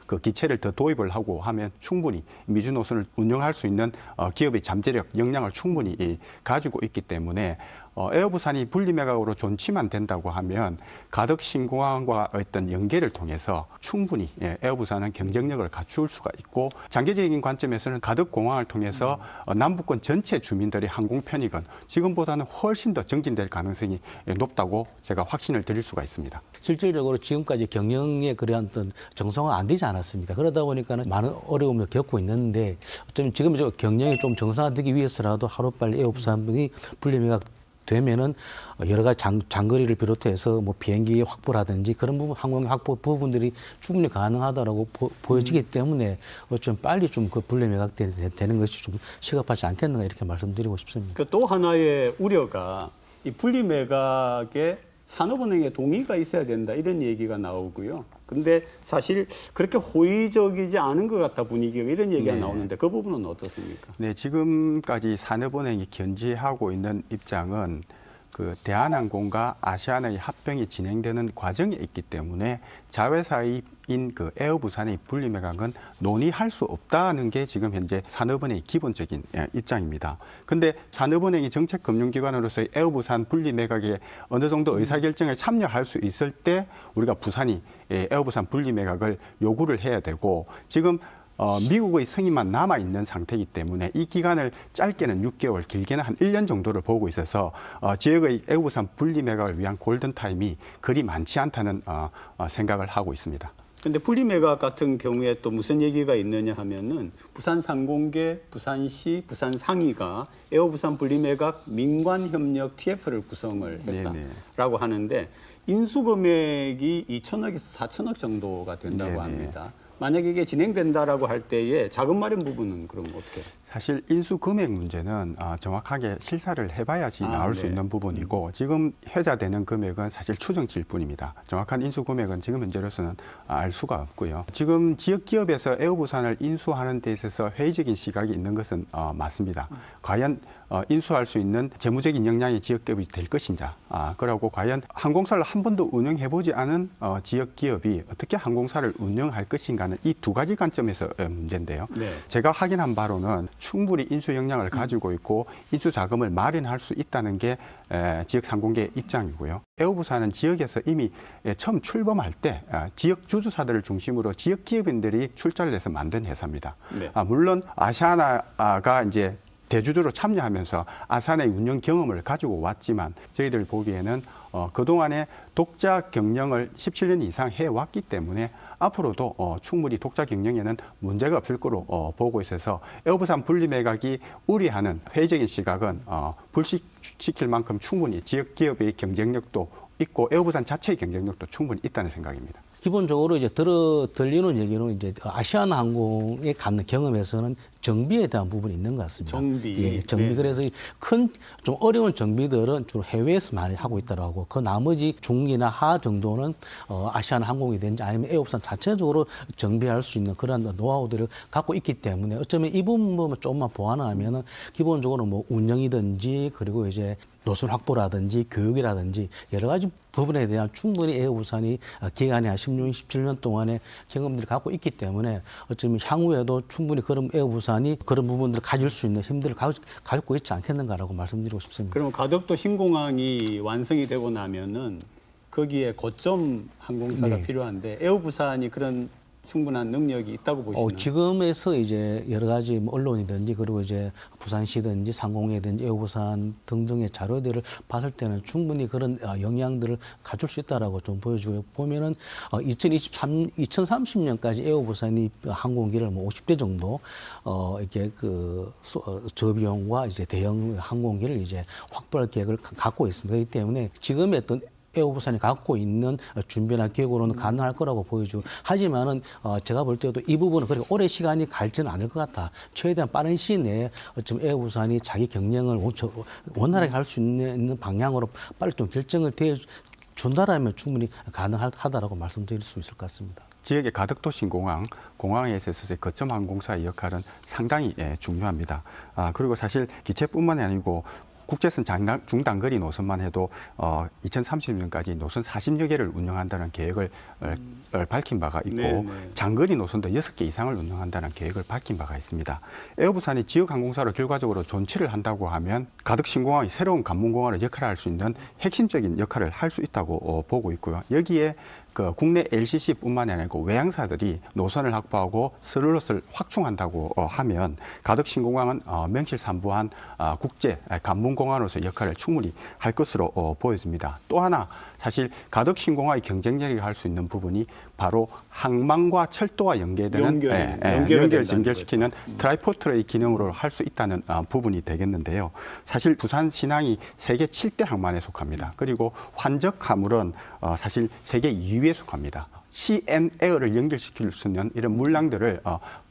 그 기체를 더 도입을 하고 하면 충분히 미주 노선을 운영할 수 있는 기업의 잠재력, 역량을 충분히 가지고 있기 때문에 에어부산이 분리매각으로 존치만 된다고 하면 가덕 신공항과 어떤 연계를 통해서 충분히 에어부산은 경쟁력을 갖출 수가 있고 장기적인 관점에서는 가덕 공항을 통해서 남부권 전체 주민들의 항공 편익은 지금보다는 훨씬 더 증진될 가능성이 높다고 제가 확신을 드릴 수가 있습니다. 실질적으로 지금까지 경영에 그러한 어떤 정상화가 안 되지 않았습니까? 그러다 보니까는 많은 어려움을 겪고 있는데 어쩌면 지금 경영이 좀 정상화되기 위해서라도 하루빨리 에어부산이 분리매각 되면은 여러 가지 장거리를 비롯해서 뭐 비행기 확보라든지 그런 부분, 항공 확보 부분들이 충분히 가능하다라고 보여지기 때문에 좀 빨리 좀 그 분리매각 되는 것이 좀 시급하지 않겠는가 이렇게 말씀드리고 싶습니다. 그 또 하나의 우려가 이 분리매각에 산업은행의 동의가 있어야 된다 이런 얘기가 나오고요. 근데 사실 그렇게 호의적이지 않은 것 같다 분위기가 이런 얘기가 나오는데 그 부분은 어떻습니까? 네, 지금까지 산업은행이 견지하고 있는 입장은 그 대한항공과 아시아나의 합병이 진행되는 과정에 있기 때문에 자회사인 그 에어부산의 분리매각은 논의할 수 없다는 게 지금 현재 산업은행의 기본적인 입장입니다. 근데 산업은행이 정책금융기관으로서의 에어부산 분리매각에 어느 정도 의사결정에 참여할 수 있을 때 우리가 부산이 에어부산 분리매각을 요구를 해야 되고 지금 미국의 승인만 남아있는 상태이기 때문에 이 기간을 짧게는 6개월, 길게는 한 1년 정도를 보고 있어서 지역의 에어부산 분리매각을 위한 골든타임이 그리 많지 않다는 생각을 하고 있습니다. 근데 분리매각 같은 경우에 또 무슨 얘기가 있느냐 하면은 부산상공계, 부산시, 부산상의가 에어부산 분리매각 민관협력 TF를 구성을 했다라고 하는데 인수금액이 2천억에서 4천억 정도가 된다고 합니다. 만약에 이게 진행된다라고 할 때에 자금 마련 부분은 그럼 어떻게? 사실 인수 금액 문제는 정확하게 실사를 해봐야지 나올 수 있는 부분이고 지금 회자되는 금액은 사실 추정치일 뿐입니다. 정확한 인수 금액은 지금 현재로서는 알 수가 없고요. 지금 지역 기업에서 에어부산을 인수하는 데 있어서 회의적인 시각이 있는 것은 맞습니다. 과연 인수할 수 있는 재무적인 역량의 지역 기업이 될 것인가? 그러고 과연 항공사를 한 번도 운영해보지 않은 지역 기업이 어떻게 항공사를 운영할 것인가는 이 두 가지 관점에서 문제인데요. 네. 제가 확인한 바로는 충분히 인수 역량을 가지고 있고 인수 자금을 마련할 수 있다는 게 지역 상공계의 입장이고요. 에어부산은 지역에서 이미 처음 출범할 때 지역 주주사들을 중심으로 지역 기업인들이 출자를 해서 만든 회사입니다. 네. 물론 아시아나가 이제 대주주로 참여하면서 아산의 운영 경험을 가지고 왔지만 저희들 보기에는 그동안에 독자 경영을 17년 이상 해왔기 때문에 앞으로도 충분히 독자 경영에는 문제가 없을 거로 보고 있어서 에어부산 분리 매각이 우려하는 회의적인 시각은 불식시킬 만큼 충분히 지역 기업의 경쟁력도 있고 에어부산 자체의 경쟁력도 충분히 있다는 생각입니다. 기본적으로 이제 들리는 얘기는 이제 아시아나항공에 갖는 경험에서는 정비에 대한 부분이 있는 것 같습니다. 정비. 예, 정비. 네. 그래서 좀 어려운 정비들은 주로 해외에서 많이 하고 있다고 하고 그 나머지 중이나 하 정도는 아시아나항공이든지 아니면 에어부산 자체적으로 정비할 수 있는 그런 노하우들을 갖고 있기 때문에 어쩌면 이 부분만 조금만 보완하면은 기본적으로 뭐 운영이든지 그리고 이제 노선 확보라든지 교육이라든지 여러 가지 부분에 대한 충분히 에어부산이 기간이 한 16, 17년 동안의 경험들을 갖고 있기 때문에 어쩌면 향후에도 충분히 그런 에어부산이 그런 부분들을 가질 수 있는 힘들을 가지고 있지 않겠는가라고 말씀드리고 싶습니다. 그러면 가덕도 신공항이 완성이 되고 나면은 거기에 고점 항공사가 네. 필요한데 에어부산이 그런 충분한 능력이 있다고 보시나요? 지금에서 이제 여러 가지 뭐 언론이든지 그리고 이제 부산시든지 상공회든지 에어부산 등등의 자료들을 봤을 때는 충분히 그런 영향들을 가질 수 있다라고 좀 보여주고 보면은 2030년까지 에어부산이 항공기를 뭐 50대 정도 이렇게 저비용과 이제 대형 항공기를 이제 확보할 계획을 갖고 있습니다. 그렇기 때문에 지금의 어떤 에어부산이 갖고 있는 준비나 계획으로는 가능할 거라고 보여주고 하지만은 제가 볼 때도 이 부분은 그렇게 오래 시간이 갈지는 않을 것 같다. 최대한 빠른 시일 내에 어쩜 에어부산이 자기 경영을 원활하게 할 수 있는 방향으로 빨리 좀 결정을 준다라면 충분히 가능하다라고 말씀드릴 수 있을 것 같습니다. 지역의 가덕도 신공항, 공항에 있어서의 거점 항공사의 역할은 상당히 중요합니다. 그리고 사실 기체뿐만이 아니고 국제선 중단거리 노선만 해도 2030년까지 노선 40여 개를 운영한다는 계획을 밝힌 바가 있고 네네. 장거리 노선도 6개 이상을 운영한다는 계획을 밝힌 바가 있습니다. 에어부산이 지역 항공사로 결과적으로 존치를 한다고 하면 가덕 신공항이 새로운 관문공항으로 역할을 할 수 있는 핵심적인 역할을 할 수 있다고 보고 있고요. 여기에 국내 LCC뿐만이 아니고 외항사들이 노선을 확보하고 슬롯을 확충한다고 하면 가덕 신공항은 명실상부한 국제 관문공항으로서 역할을 충분히 할 것으로 보여집니다. 또 하나 사실 가덕 신공항의 경쟁력이 할 수 있는 부분이 바로 항만과 철도와 연계되는 연결시키는 트라이포트레이 기능으로 할 수 있다는 부분이 되겠는데요. 사실 부산 신항이 세계 7대 항만에 속합니다. 그리고 환적 화물은 사실 세계 2위에 속합니다. CN에어를 연결시킬 수 있는 이런 물량들을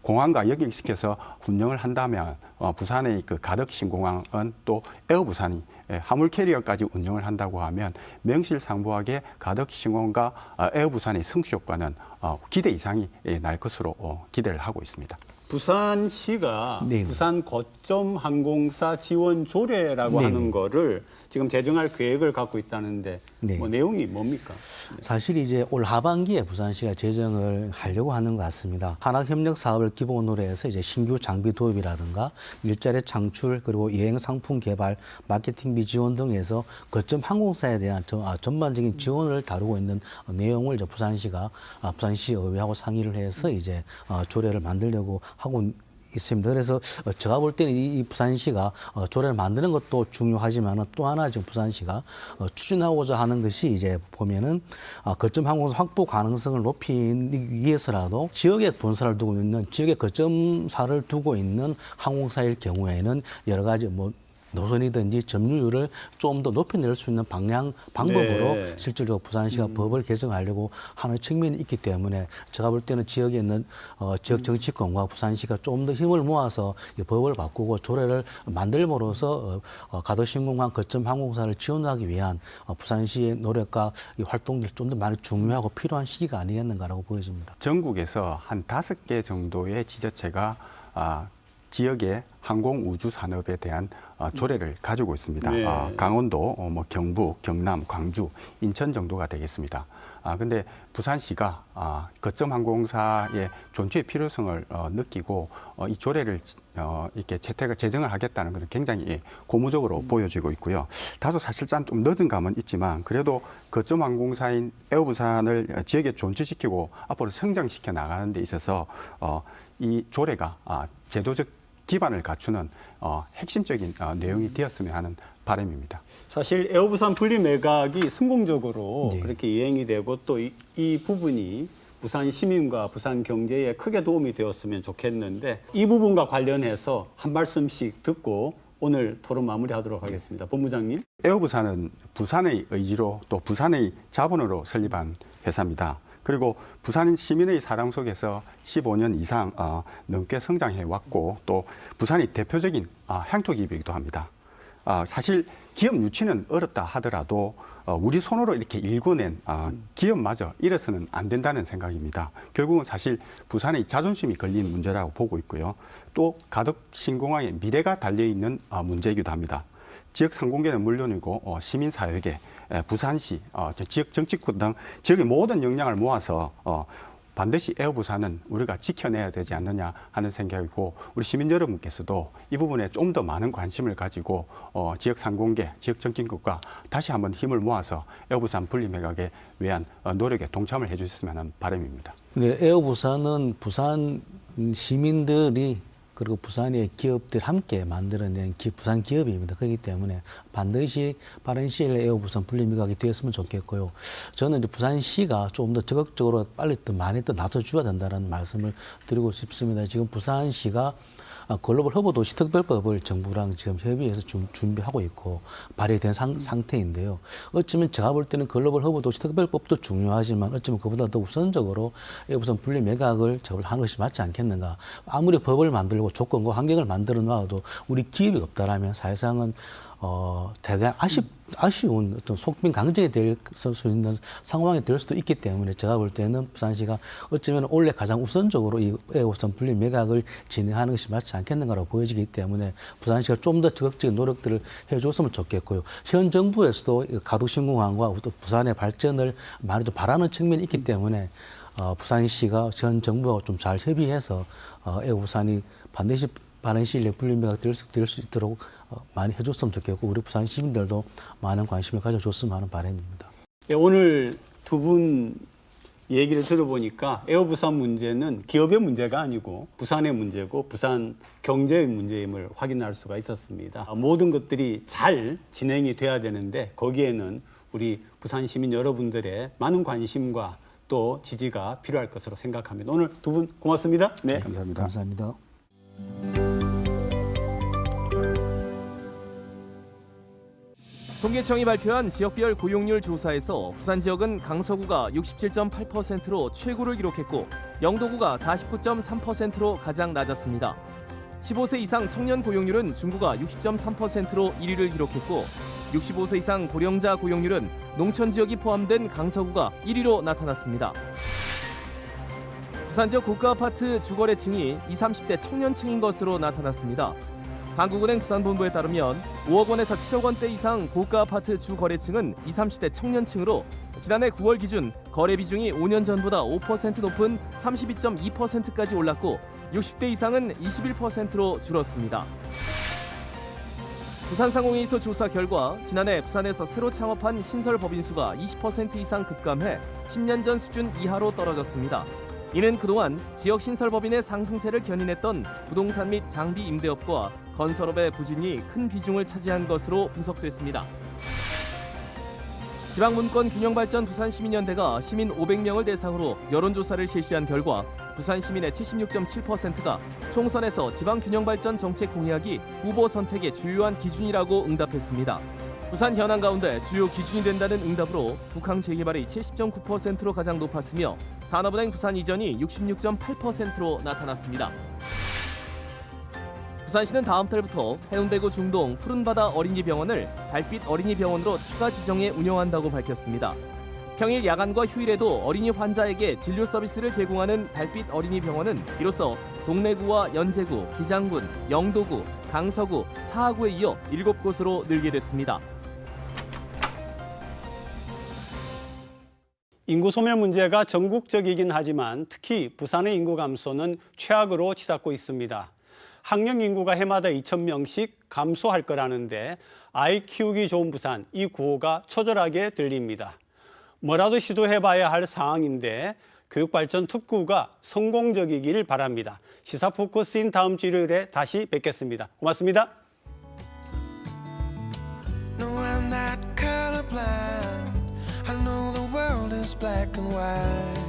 공항과 연결시켜서 운영을 한다면 부산의 그 가덕 신공항은 또 에어부산이 화물 캐리어까지 운영을 한다고 하면 명실상부하게 가덕 신공항과 에어부산의 성취 효과는 기대 이상이 날 것으로 기대를 하고 있습니다. 부산시가 네. 부산 거점 항공사 지원 조례라고 네. 하는 거를 지금 제정할 계획을 갖고 있다는데 네. 뭐 내용이 뭡니까? 사실 이제 올 하반기에 부산시가 제정을 하려고 하는 것 같습니다. 산학협력 사업을 기본으로 해서 이제 신규 장비 도입이라든가 일자리 창출 그리고 여행 상품 개발, 마케팅비 지원 등에서 거점 항공사에 대한 전반적인 지원을 다루고 있는 내용을 이제 부산시 의회하고 상의를 해서 이제 조례를 만들려고 하고 있습니다. 그래서 제가 볼 때는 이 부산시가 조례를 만드는 것도 중요하지만 또 하나 지금 부산시가 추진하고자 하는 것이 이제 보면은 거점 항공사 확보 가능성을 높이기 위해서라도 지역에 본사를 두고 있는 지역에 거점사를 두고 있는 항공사일 경우에는 여러 가지 뭐 노선이든지 점유율을 좀 더 높여낼 수 있는 방법으로 네. 실질적으로 부산시가 법을 개정하려고 하는 측면이 있기 때문에 제가 볼 때는 지역에 있는 지역 정치권과 부산시가 좀 더 힘을 모아서 이 법을 바꾸고 조례를 만들므로써 가덕신공항 거점 항공사를 지원하기 위한 부산시의 노력과 이 활동들이 좀 더 많이 중요하고 필요한 시기가 아니겠는가라고 보여집니다. 전국에서 한 5개 정도의 지자체가 지역의 항공 우주 산업에 대한 조례를 가지고 있습니다. 네. 강원도, 뭐 경북, 경남, 광주, 인천 정도가 되겠습니다. 근데 부산시가 거점 항공사의 존치의 필요성을 느끼고 이 조례를 이렇게 제정을 하겠다는 것은 굉장히 고무적으로 보여지고 있고요. 다소 사실상 좀 늦은 감은 있지만 그래도 거점 항공사인 에어부산을 지역에 존치시키고 앞으로 성장시켜 나가는 데 있어서 이 조례가 제도적 기반을 갖추는 핵심적인 내용이 되었으면 하는 바람입니다. 사실 에어 부산 분리 매각이 성공적으로 네. 그렇게 이행이 되고 또 이 부분이 부산 시민과 부산 경제에 크게 도움이 되었으면 좋겠는데 이 부분과 관련해서 한 말씀씩 듣고 오늘 토론 마무리하도록 하겠습니다. 본부장님. 에어부산은 부산의 의지로 또 부산의 자본으로 설립한 회사입니다. 그리고 부산 시민의 사랑 속에서 15년 이상 넘게 성장해 왔고 또 부산이 대표적인 향토 기업이기도 합니다. 사실 기업 유치는 어렵다 하더라도 우리 손으로 이렇게 일궈낸 기업마저 이래서는 안 된다는 생각입니다. 결국은 사실 부산의 자존심이 걸린 문제라고 보고 있고요. 또 가덕 신공항의 미래가 달려있는 문제이기도 합니다. 지역 상공계는 물론이고 시민사회계, 부산시, 지역 정치권 등 지역의 모든 역량을 모아서 반드시 에어부산은 우리가 지켜내야 되지 않느냐 하는 생각이고 우리 시민 여러분께서도 이 부분에 좀 더 많은 관심을 가지고 지역 상공계, 지역 정치권과 다시 한번 힘을 모아서 에어부산 분리 매각에 위한 노력에 동참을 해주셨으면 하는 바람입니다. 네, 에어부산은 부산 시민들이 그리고 부산의 기업들 함께 만들어낸 부산 기업입니다. 그렇기 때문에 반드시 빠른 시일 내에 에어부산 분리 매각이 되었으면 좋겠고요. 저는 이제 부산시가 좀 더 적극적으로 빨리 더 많이 더 나서줘야 된다는 말씀을 드리고 싶습니다. 지금 부산시가 글로벌 허브 도시 특별법을 정부랑 지금 협의해서 준비하고 있고 발의된 상태인데요. 어쩌면 제가 볼 때는 글로벌 허브 도시 특별법도 중요하지만 어쩌면 그보다 더 우선적으로 우선 분리 매각을 하는 것이 맞지 않겠는가. 아무리 법을 만들고 조건과 환경을 만들어 놔도 우리 기업이 없다라면 사실상은 대단히 아쉬운 어떤 속빈 강정이 될 수 있는 상황이 될 수도 있기 때문에 제가 볼 때는 부산시가 어쩌면 올해 가장 우선적으로 이 에어부산 분리 매각을 진행하는 것이 맞지 않겠는가라고 보여지기 때문에 부산시가 좀 더 적극적인 노력들을 해줬으면 좋겠고요. 현 정부에서도 가덕신공항과 또 부산의 발전을 많이 좀 바라는 측면이 있기 때문에 부산시가 현 정부와 좀 잘 협의해서 에어부산이 반드시 빠른 시일 내에 분리 매각 될 수 있도록 많이 해줬으면 좋겠고 우리 부산 시민들도 많은 관심을 가져줬으면 하는 바람입니다. 네, 오늘 두 분 얘기를 들어보니까 에어부산 문제는 기업의 문제가 아니고 부산의 문제고 부산 경제의 문제임을 확인할 수가 있었습니다. 모든 것들이 잘 진행이 돼야 되는데 거기에는 우리 부산 시민 여러분들의 많은 관심과 또 지지가 필요할 것으로 생각합니다. 오늘 두 분 고맙습니다. 네, 감사합니다. 감사합니다. 통계청이 발표한 지역별 고용률 조사에서 부산 지역은 강서구가 67.8%로 최고를 기록했고 영도구가 49.3%로 가장 낮았습니다. 15세 이상 청년 고용률은 중구가 60.3%로 1위를 기록했고 65세 이상 고령자 고용률은 농촌 지역이 포함된 강서구가 1위로 나타났습니다. 부산 지역 고가 아파트 주거래층이 20, 30대 청년층인 것으로 나타났습니다. 한국은행 부산본부에 따르면 5억 원에서 7억 원대 이상 고가 아파트 주거래층은 20, 30대 청년층으로 지난해 9월 기준 거래 비중이 5년 전보다 5% 높은 32.2%까지 올랐고 60대 이상은 21%로 줄었습니다. 부산상공회의소 조사 결과 지난해 부산에서 새로 창업한 신설 법인 수가 20% 이상 급감해 10년 전 수준 이하로 떨어졌습니다. 이는 그동안 지역 신설법인의 상승세를 견인했던 부동산 및 장비 임대업과 건설업의 부진이 큰 비중을 차지한 것으로 분석됐습니다. 지방문권균형발전 부산시민연대가 시민 500명을 대상으로 여론조사를 실시한 결과 부산 시민의 76.7%가 총선에서 지방균형발전 정책 공약이 후보 선택의 주요한 기준이라고 응답했습니다. 부산 현안 가운데 주요 기준이 된다는 응답으로 북항 재개발이 70.9%로 가장 높았으며 산업은행 부산 이전이 66.8%로 나타났습니다. 부산시는 다음 달부터 해운대구 중동 푸른바다 어린이병원을 달빛 어린이병원으로 추가 지정해 운영한다고 밝혔습니다. 평일 야간과 휴일에도 어린이 환자에게 진료 서비스를 제공하는 달빛 어린이병원은 이로써 동래구와 연제구, 기장군, 영도구, 강서구, 사하구에 이어 7곳으로 늘게 됐습니다. 인구 소멸 문제가 전국적이긴 하지만 특히 부산의 인구 감소는 최악으로 치닫고 있습니다. 학령 인구가 해마다 2,000명씩 감소할 거라는데 아이 키우기 좋은 부산, 이 구호가 초절하게 들립니다. 뭐라도 시도해봐야 할 상황인데 교육발전 특구가 성공적이길 바랍니다. 시사 포커스인 다음 주 일요일에 다시 뵙겠습니다. 고맙습니다. No, I'm not colorblind. I know the world is black and white.